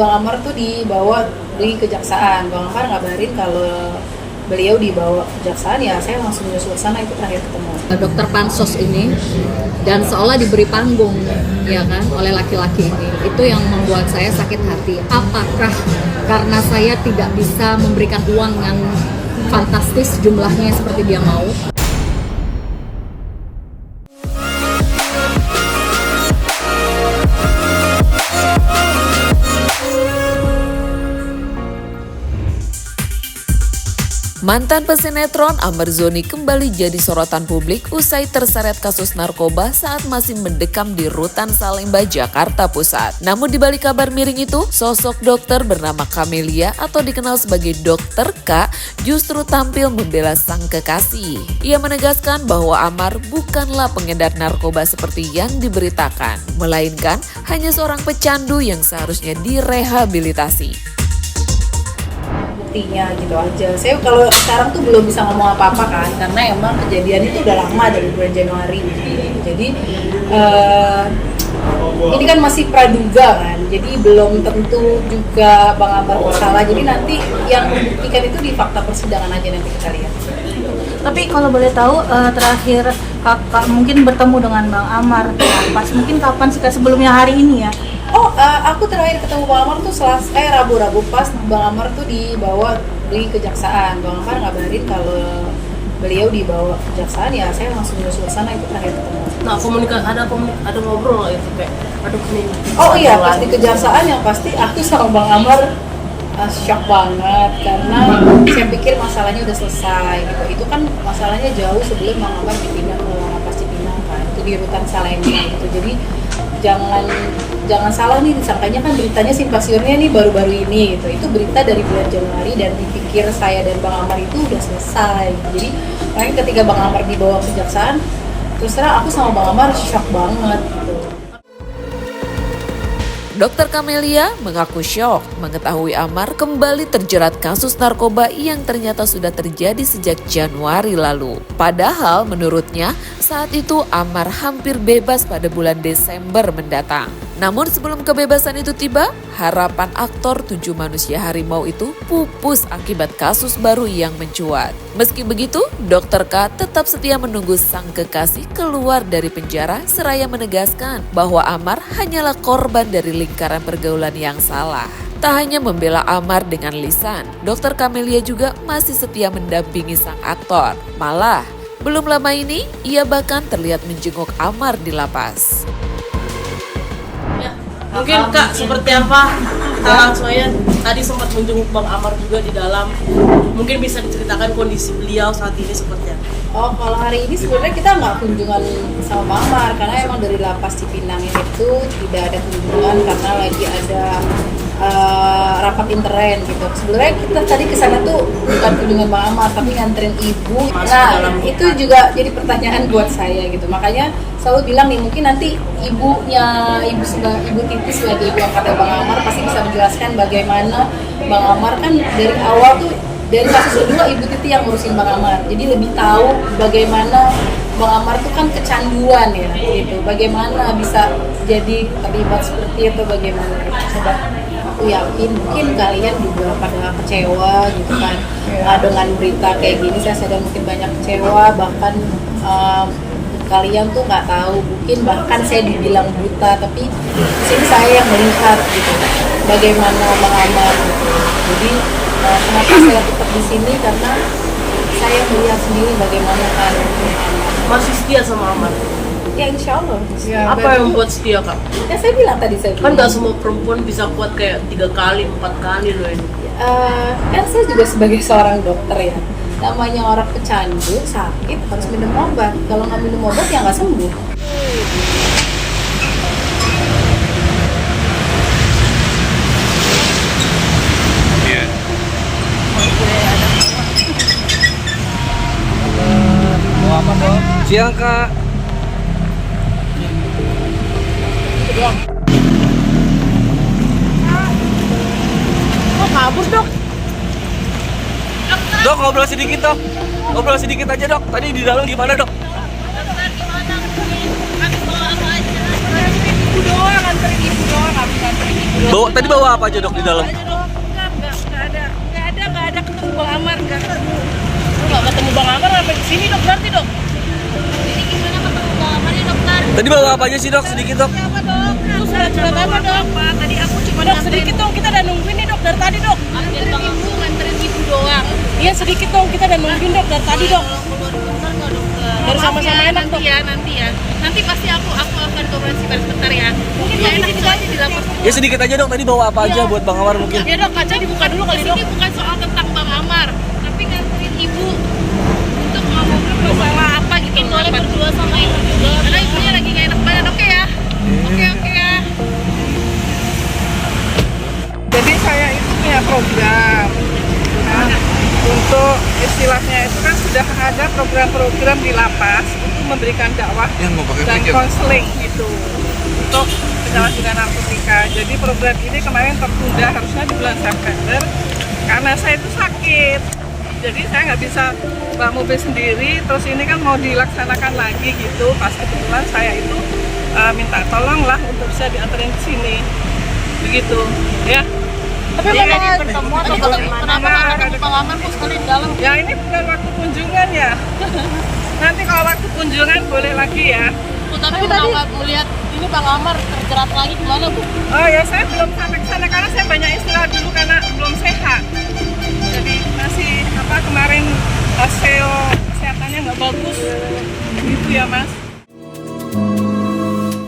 Bang Amar tuh dibawa di kejaksaan. Bang Amar ngabarin kalau beliau dibawa kejaksaan, ya saya langsung nyusul sana, itu terakhir ketemu. Dokter pansos ini dan seolah diberi panggung ya kan oleh laki-laki ini, itu yang membuat saya sakit hati. Apakah karena saya tidak bisa memberikan uang yang fantastis jumlahnya seperti dia mau? Mantan pesinetron Amar Zoni kembali jadi sorotan publik usai terseret kasus narkoba saat masih mendekam di Rutan Salemba, Jakarta Pusat. Namun di balik kabar miring itu, sosok dokter bernama Camelia atau dikenal sebagai Dokter K justru tampil membela sang kekasih. Ia menegaskan bahwa Amar bukanlah pengedar narkoba seperti yang diberitakan, melainkan hanya seorang pecandu yang seharusnya direhabilitasi. Buktinya gitu aja. Saya kalau sekarang tuh belum bisa ngomong apa-apa kan, karena emang kejadian itu udah lama dari bulan Januari gitu. Jadi ini kan masih praduga kan, jadi belum tentu juga Bang Amar bersalah. Jadi nanti yang membuktikan itu di fakta persidangan aja, nanti kita lihat. Tapi kalau boleh tahu, terakhir kakak mungkin bertemu dengan Bang Amar pas mungkin kapan sih, sebelumnya hari ini ya? Aku terakhir ketemu Bang Amar tuh Rabu pas Bang Amar tuh dibawa di kejaksaan. Bang Amar ngabarin kalau beliau dibawa kejaksaan, ya saya langsung nyusul sana, itu terakhir ketemu. Nah, ada ngobrol nggak itu kayak, aduh nih. Iya, pas di kejaksaan yang pasti aku sama Bang Amar shock banget, karena saya pikir masalahnya udah selesai gitu. Itu kan masalahnya jauh sebelum Bang Amar dipindah ke lapas Cipinang kan, itu di Rutan Salemba gitu. Jadi jangan salah nih, disangkanya kan beritanya simpasiunnya nih baru-baru ini gitu. Itu berita dari bulan Januari dan dipikir saya dan Bang Amar itu udah selesai. Jadi makanya ketika Bang Amar dibawa ke kejaksaan, terus terang aku sama Bang Amar shock banget gitu. Dokter Camelia mengaku syok mengetahui Amar kembali terjerat kasus narkoba yang ternyata sudah terjadi sejak Januari lalu. Padahal menurutnya saat itu Amar hampir bebas pada bulan Desember mendatang. Namun sebelum kebebasan itu tiba, harapan aktor 7 manusia harimau itu pupus akibat kasus baru yang mencuat. Meski begitu, Dokter K tetap setia menunggu sang kekasih keluar dari penjara seraya menegaskan bahwa Amar hanyalah korban dari lingkaran pergaulan yang salah. Tak hanya membela Amar dengan lisan, Dokter Camelia juga masih setia mendampingi sang aktor. Malah, belum lama ini ia bahkan terlihat menjenguk Amar di lapas. Mungkin Kak, seperti apa kita langsung aja, tadi sempat menjenguk Bang Amar juga di dalam. Mungkin bisa diceritakan kondisi beliau saat ini seperti apa? Kalau hari ini sebenarnya kita nggak kunjungan sama Bang Amar, karena emang dari lapas Cipinang itu tidak ada kunjungan karena lagi ada rapat intern gitu. Sebenarnya kita tadi kesana tuh bukan kunjungan Bang Amar, tapi nganterin ibu. Nah, itu juga jadi pertanyaan buat saya gitu. Makanya selalu bilang nih, mungkin nanti ibu Titis sebagai ibu angkatnya Bang Amar pasti bisa menjelaskan bagaimana Bang Amar kan dari awal tuh, dari kasus kedua Ibu Titi yang ngurusin Bang Amar, jadi lebih tahu bagaimana Bang Amar tuh kan kecanduan ya gitu, bagaimana bisa jadi terlibat seperti itu, bagaimana coba. Aku yakin mungkin kalian juga pada kecewa gitu kan dengan berita kayak gini. Saya sadar mungkin banyak kecewa, bahkan kalian tuh nggak tahu, mungkin bahkan saya dibilang buta, tapi di sini saya yang melihat gitu bagaimana Bang Amar gitu. Jadi kenapa saya tetap di sini, karena saya melihat sendiri bagaimana kan Masih setia sama Amar? ya, insya Allah ya. Apa yang membuat setia Kak? Ya saya bilang tadi, Kan gak semua perempuan bisa kuat kayak 3 kali, 4 kali loh ini. Kan saya juga sebagai seorang dokter ya, namanya orang pecandu sakit harus minum obat, kalau nggak minum obat ya nggak sembuh. Mau apa dong? Siang Kak. Kok kabur Dok? Dok, ngobrol sedikit dok. Ngobrol sedikit aja dok. Tadi di dalam gimana dok? doang, nganterin ibu doang, habis nganterin ibu doang. Tadi bawa apa aja dok di dalam? Aja dok, enggak ada ketemu Bang Amar, enggak. Enggak ketemu Bang Amar sampai di sini dok, berarti dok. Ini gimana ketemu Bang Amar ya dokter? Tadi bawa apa aja sih dok? Sedikit dok. Apa dok? Lu surat apa dok? Tadi aku cuma Dok sedikit dong, kita udah nungguin nih dok dari tadi dok. nganterin ibu doang. Iya sedikit dong, kita udah nungguin dok dari tadi dok. Dari sama-sama enak dok. Nanti ya. Nanti pasti aku akan komunikasi sebentar ya. Mungkin ya enak juga aja di lapas. Ya sedikit aja dok. Tadi bawa apa aja buat Bang Amar mungkin? Ya dok, kaca dibuka dulu kali dok. Ini bukan soal tentang Bang Amar, tapi nganterin ibu untuk ngobrol masalah apa gitu. Mungkin boleh berdua sama ibu juga. Karena ibunya lagi gak enak badan, oke ya? Oke ya. Jadi saya itu punya program. Nah, untuk istilahnya itu kan sudah ada program-program di lapas untuk memberikan dakwah dan konseling gitu untuk penyalahgunaan narkotika. Jadi program ini kemarin tertunda harusnya di bulan September karena saya itu sakit. Jadi saya nggak bisa bawa mobil sendiri. Terus ini kan mau dilaksanakan lagi gitu. Pas kebetulan saya itu minta tolonglah untuk bisa diantarin ke sini. Begitu, ya. Tapi memang bertemu atau kenapa nggak ketemu Bang Amar kok sekali di dalam? Ya ini bukan waktu kunjungan ya. Nanti kalau waktu kunjungan boleh lagi ya. Tapi tadi melihat ini Bang Amar terjerat lagi gimana Bu? Oh ya saya belum sampai ke sana karena saya banyak istirahat dulu karena belum sehat. Jadi masih kemarin hasil kesehatannya nggak bagus. Gitu ya Mas.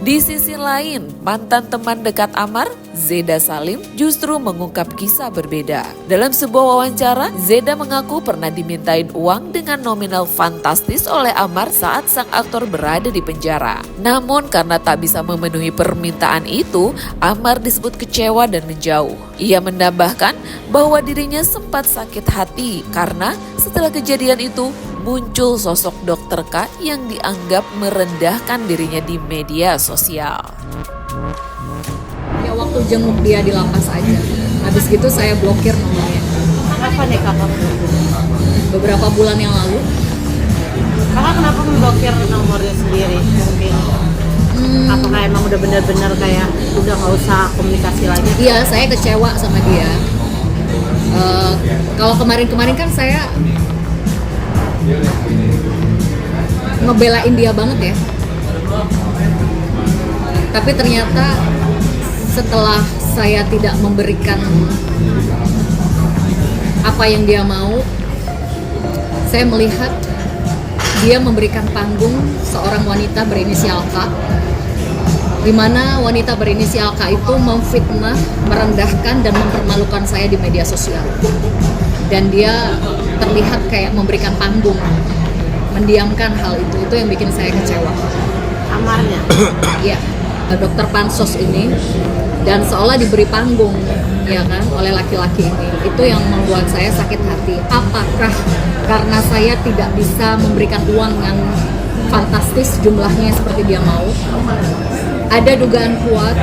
Di sisi lain, mantan teman dekat Amar, Zeda Salim, justru mengungkap kisah berbeda. Dalam sebuah wawancara, Zeda mengaku pernah dimintain uang dengan nominal fantastis oleh Amar saat sang aktor berada di penjara. Namun karena tak bisa memenuhi permintaan itu, Amar disebut kecewa dan menjauh. Ia menambahkan bahwa dirinya sempat sakit hati karena setelah kejadian itu, muncul sosok Dr. K yang dianggap merendahkan dirinya di media sosial. Ya waktu jenguk dia di lapas aja. Habis gitu saya blokir nomornya. Apa nih kakak? Beberapa bulan yang lalu. Kakak kenapa memblokir nomornya sendiri? Mungkin apakah emang udah benar-benar kayak udah nggak usah komunikasi lagi? Iya, saya kecewa sama dia. Kalau kemarin-kemarin kan saya ngebelain dia banget ya. Tapi ternyata setelah saya tidak memberikan apa yang dia mau, saya melihat dia memberikan panggung seorang wanita berinisial K, di mana wanita berinisial K itu memfitnah, merendahkan dan mempermalukan saya di media sosial. Dan dia terlihat kayak memberikan panggung, mendiamkan hal itu yang bikin saya kecewa. Amarnya? Iya, dokter pansos ini, dan seolah diberi panggung, ya kan, oleh laki-laki ini. Itu yang membuat saya sakit hati. Apakah karena saya tidak bisa memberikan uang yang fantastis jumlahnya seperti dia mau? Ada dugaan kuat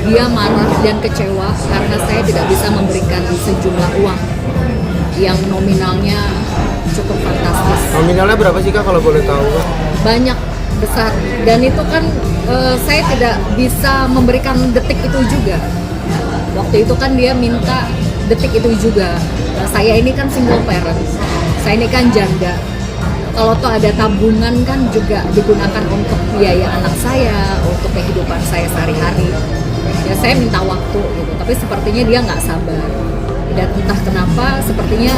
dia marah dan kecewa karena saya tidak bisa memberikan sejumlah uang yang nominalnya cukup fantastis. Nominalnya berapa sih Kak kalau boleh tahu Kak? Banyak, besar, dan itu kan saya tidak bisa memberikan detik itu juga. Waktu itu kan dia minta detik itu juga. Saya ini kan single parent, saya ini kan janda. Kalau toh ada tabungan kan juga digunakan untuk biaya anak saya, untuk kehidupan saya sehari-hari. Ya saya minta waktu gitu, tapi sepertinya dia nggak sabar. Dan entah kenapa sepertinya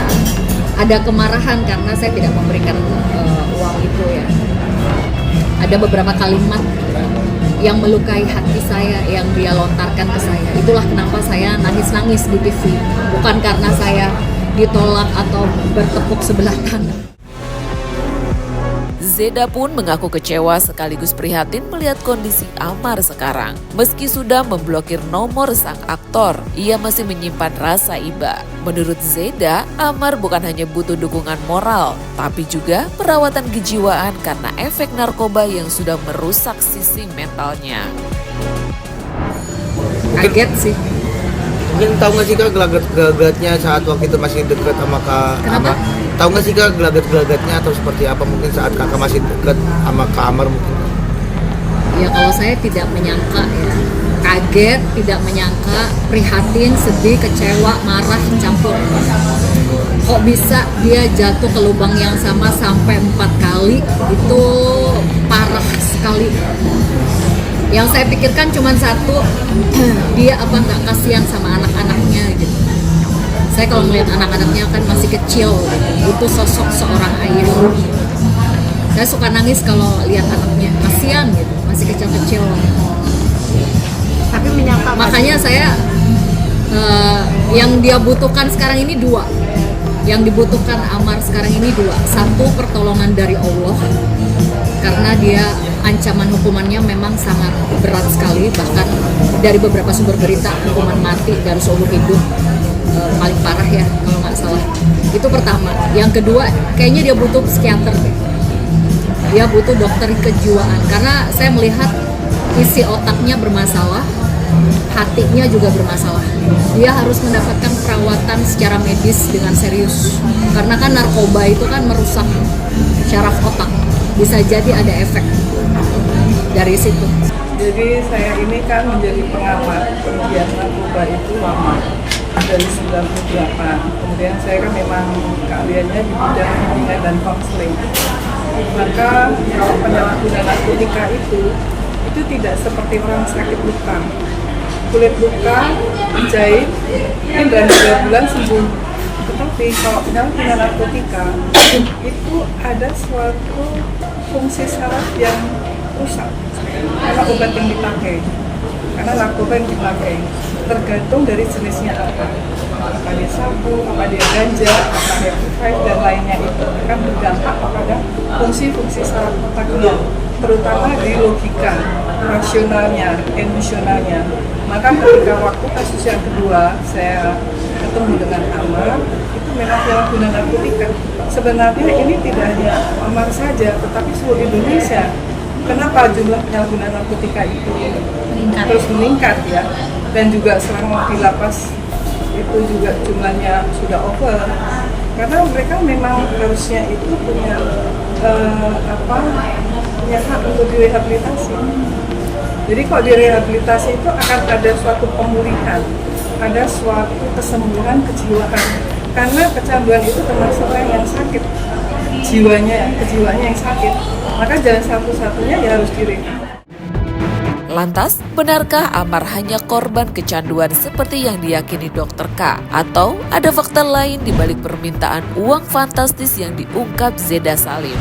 ada kemarahan karena saya tidak memberikan uang itu ya. Ada beberapa kalimat yang melukai hati saya yang dia lontarkan ke saya. Itulah kenapa saya nangis-nangis di TV. Bukan karena saya ditolak atau bertepuk sebelah tangan. Zeda pun mengaku kecewa sekaligus prihatin melihat kondisi Amar sekarang. Meski sudah memblokir nomor sang aktor, ia masih menyimpan rasa iba. Menurut Zeda, Amar bukan hanya butuh dukungan moral, tapi juga perawatan kejiwaan karena efek narkoba yang sudah merusak sisi mentalnya. Kaget sih. Mungkin tahu nggak sih Kak gelagat-gelagatnya saat waktu itu masih dekat sama Kak Amar? Tahu nggak sih Kak gelagat-gelagatnya atau seperti apa mungkin saat Kakak masih dekat sama Kak Amar mungkin? Ya kalau saya tidak menyangka ya, kaget, tidak menyangka, prihatin, sedih, kecewa, marah, campur. Kok bisa dia jatuh ke lubang yang sama sampai 4 kali, itu parah sekali. Yang saya pikirkan cuma satu, dia apa nggak kasihan sama anak-anaknya gitu. Saya kalau melihat anak-anaknya kan masih kecil gitu. Itu sosok seorang ayah. Saya suka nangis kalau lihat anaknya, kasihan gitu, masih kecil-kecil. Tapi menyangka Makanya saya yang dia butuhkan sekarang ini 2. Yang dibutuhkan Amar sekarang ini 2. 1, pertolongan dari Allah, karena dia ancaman hukumannya memang sangat berat sekali, bahkan dari beberapa sumber berita hukuman mati dan seumur hidup, paling parah ya kalau nggak salah. Itu pertama. Yang kedua, kayaknya dia butuh psikiater deh. Dia butuh dokter kejiwaan, karena saya melihat isi otaknya bermasalah, hatinya juga bermasalah. Dia harus mendapatkan perawatan secara medis dengan serius, karena kan narkoba itu kan merusak syaraf otak. Bisa jadi ada efek dari situ. Jadi saya ini kan menjadi pengamat penggiat narkoba itu lama, dari 98. Kemudian saya kan memang keahliannya di bidang bimbingan dan konseling. Maka kalau penyalahgunaan narkotika itu tidak seperti orang sakit luka. Kulit luka, jahit, mungkin dalam 3 bulan sembuh. Tetapi kalau penyalahgunaan narkotika itu ada suatu fungsi saraf yang rusak karena obat yang dipakai, karena narkoba yang dipakai tergantung dari jenisnya apa dia sabu, apa dia ganja, apa dia pipe dan lainnya, itu akan berdampak pada fungsi-fungsi saraf otaknya, terutama di logika, rasionalnya, emosionalnya. Maka ketika waktu kasus yang kedua saya ketemu dengan Amar, itu memang penyalahgunaan narkotika. Sebenarnya ini tidak hanya Amar saja, tetapi seluruh Indonesia. Kenapa jumlah penyalahgunaan narkotika itu terus meningkat ya? Dan juga selama di lapas itu juga jumlahnya sudah over. Karena mereka memang harusnya itu punya punya hak untuk direhabilitasi. Jadi kalau direhabilitasi itu akan ada suatu pemulihan, ada suatu kesembuhan kejiwaan. Karena kecanduan itu termasuk orang yang sakit, kejiwanya yang sakit. Maka jalan satu-satunya ya harus direhab. Lantas, benarkah Amar hanya korban kecanduan seperti yang diyakini Dr. K? Atau ada fakta lain di balik permintaan uang fantastis yang diungkap Zeda Salim?